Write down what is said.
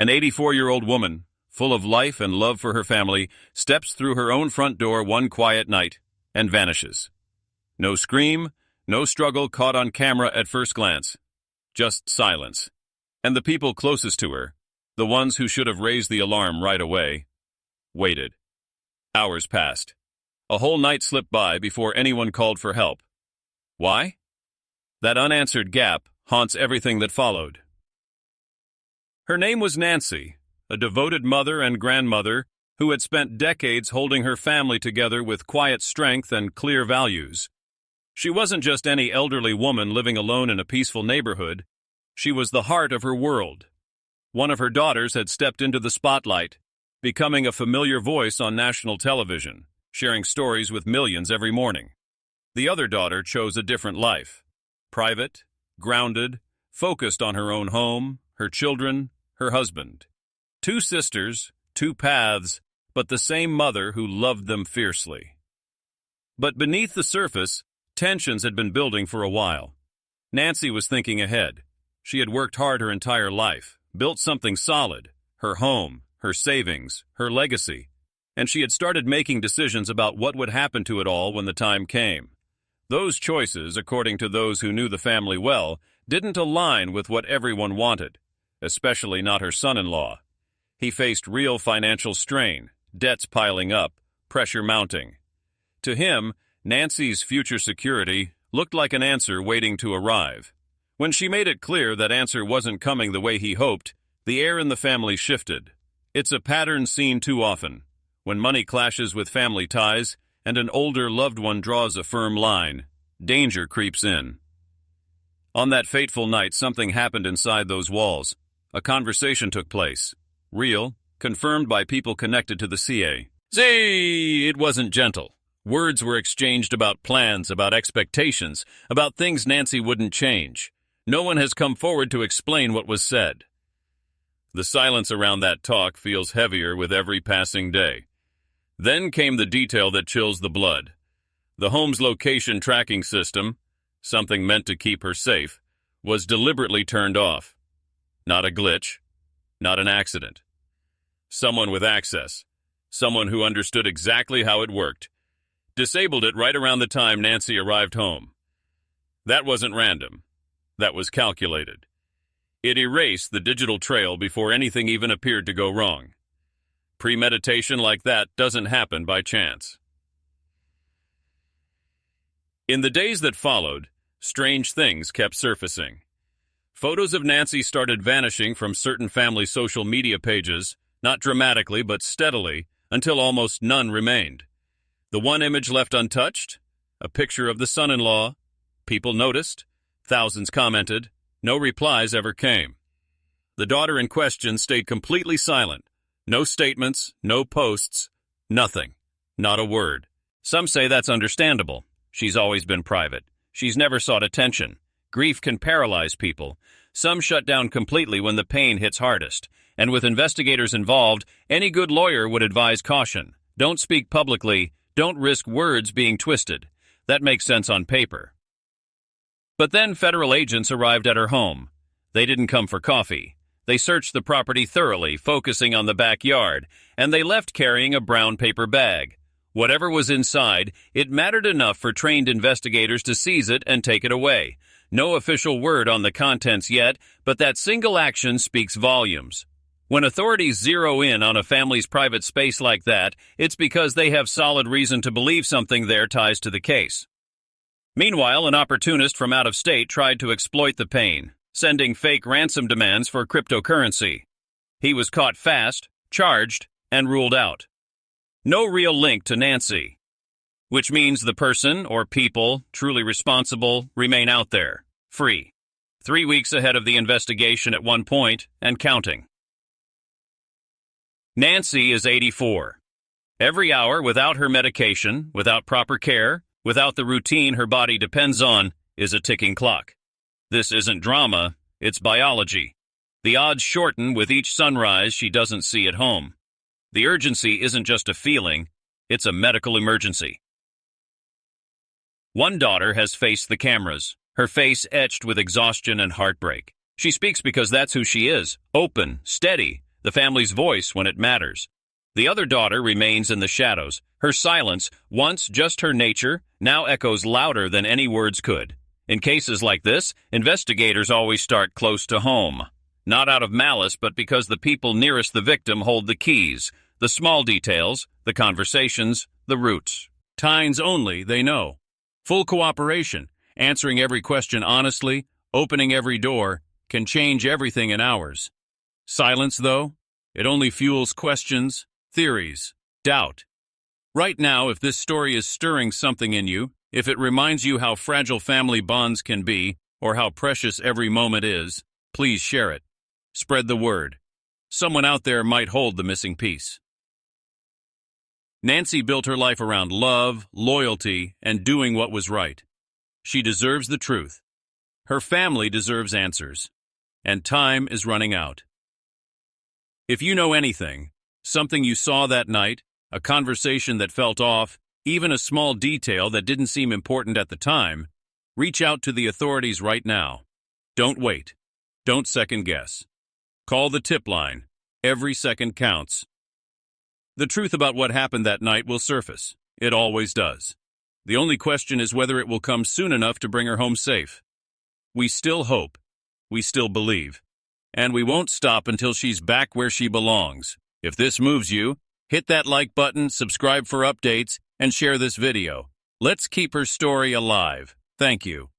An 84-year-old woman, full of life and love for her family, steps through her own front door one quiet night and vanishes. No scream, no struggle caught on camera at first glance. Just silence. And the people closest to her, the ones who should have raised the alarm right away, waited. Hours passed. A whole night slipped by before anyone called for help. Why? That unanswered gap haunts everything that followed. Her name was Nancy, a devoted mother and grandmother who had spent decades holding her family together with quiet strength and clear values. She wasn't just any elderly woman living alone in a peaceful neighborhood. She was the heart of her world. One of her daughters had stepped into the spotlight, becoming a familiar voice on national television, sharing stories with millions every morning. The other daughter chose a different life. Private, grounded, focused on her own home, her children, her husband. Two sisters, two paths, but the same mother who loved them fiercely. But beneath the surface, tensions had been building for a while. Nancy was thinking ahead. She had worked hard her entire life, built something solid, her home, her savings, her legacy, and she had started making decisions about what would happen to it all when the time came. Those choices, according to those who knew the family well, didn't align with what everyone wanted, especially not her son-in-law. He faced real financial strain, debts piling up, pressure mounting. To him, Nancy's future security looked like an answer waiting to arrive. When she made it clear that answer wasn't coming the way he hoped, the air in the family shifted. It's a pattern seen too often. When money clashes with family ties and an older loved one draws a firm line, danger creeps in. On that fateful night, something happened inside those walls. A conversation took place. Real, confirmed by people connected to the CA. It wasn't gentle. Words were exchanged about plans, about expectations, about things Nancy wouldn't change. No one has come forward to explain what was said. The silence around that talk feels heavier with every passing day. Then came the detail that chills the blood. The home's location tracking system, something meant to keep her safe, was deliberately turned off. Not a glitch, not an accident. Someone with access, someone who understood exactly how it worked, disabled it right around the time Nancy arrived home. That wasn't random. That was calculated. It erased the digital trail before anything even appeared to go wrong. Premeditation like that doesn't happen by chance. In the days that followed, strange things kept surfacing. Photos of Nancy started vanishing from certain family social media pages, not dramatically but steadily, until almost none remained. The one image left untouched, a picture of the son-in-law. People noticed, thousands commented, no replies ever came. The daughter in question stayed completely silent. No statements, no posts, nothing, not a word. Some say that's understandable. She's always been private. She's never sought attention. Grief can paralyze people. Some shut down completely when the pain hits hardest. And with investigators involved, any good lawyer would advise caution. Don't speak publicly. Don't risk words being twisted. That makes sense on paper. But then federal agents arrived at her home. They didn't come for coffee. They searched the property thoroughly, focusing on the backyard, and they left carrying a brown paper bag. Whatever was inside, it mattered enough for trained investigators to seize it and take it away. No official word on the contents yet, but that single action speaks volumes. When authorities zero in on a family's private space like that, it's because they have solid reason to believe something there ties to the case. Meanwhile, an opportunist from out of state tried to exploit the pain, sending fake ransom demands for cryptocurrency. He was caught fast, charged, and ruled out. No real link to Nancy, which means the person or people truly responsible remain out there, free, 3 weeks ahead of the investigation at one point and counting. Nancy is 84. Every hour without her medication, without proper care, without the routine her body depends on, is a ticking clock. This isn't drama, it's biology. The odds shorten with each sunrise she doesn't see at home. The urgency isn't just a feeling, it's a medical emergency. One daughter has faced the cameras, her face etched with exhaustion and heartbreak. She speaks because that's who she is, open, steady, the family's voice when it matters. The other daughter remains in the shadows. Her silence, once just her nature, now echoes louder than any words could. In cases like this, investigators always start close to home. Not out of malice, but because the people nearest the victim hold the keys, the small details, the conversations, the roots. Tines only, they know. Full cooperation, answering every question honestly, opening every door, can change everything in hours. Silence, though, it only fuels questions, theories, doubt. Right now, if this story is stirring something in you, if it reminds you how fragile family bonds can be, or how precious every moment is, please share it. Spread the word. Someone out there might hold the missing piece. Nancy built her life around love, loyalty, and doing what was right. She deserves the truth. Her family deserves answers. And time is running out. If you know anything, something you saw that night, a conversation that felt off, even a small detail that didn't seem important at the time, reach out to the authorities right now. Don't wait. Don't second guess. Call the tip line. Every second counts. The truth about what happened that night will surface. It always does. The only question is whether it will come soon enough to bring her home safe. We still hope. We still believe. And we won't stop until she's back where she belongs. If this moves you, hit that like button, subscribe for updates, and share this video. Let's keep her story alive. Thank you.